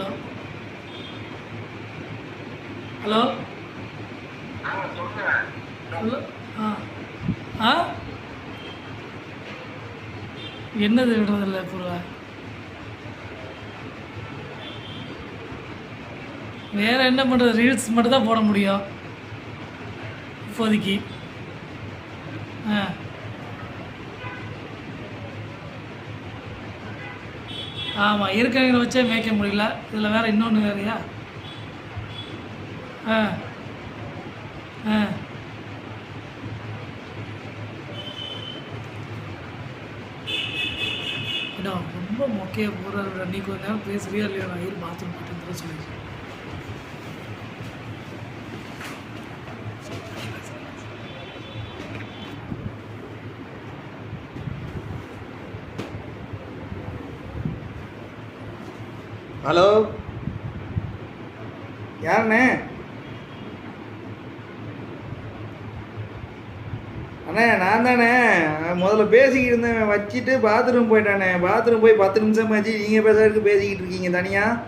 Hello hello hello ஆ ஆ என்னது விடுறதில்ல பூர்வா? வேறு என்ன பண்ணுறது? ரீல்ஸ் மட்டும் தான் போட முடியும் இப்போதைக்கு. ஆ ஆமாம், இருக்கிறவங்களை வச்சே மேய்க்க முடியல. இதில் வேறு இன்னொன்று வேறையா? ஆ ஆ இடம் ரொம்ப மொக்கையாக போகிறாரு. நீ கொஞ்ச நேரம் பேசுறியா இல்லையா? நான் ஐயர் பாத்ரூம் போயிட்டு சொல்லிடுறேன். ஹலோ, யாருண்ணே? அண்ணே நான் தானே முதல்ல பேசிக்கிட்டு இருந்தேன், வச்சுட்டு பாத்ரூம் போயிட்டானே. பாத்ரூம் போய் 10 நிமிஷம் ஆச்சு, நீங்கள் பேசுறதுக்கு பேசிக்கிட்டு இருக்கீங்க தனியாக.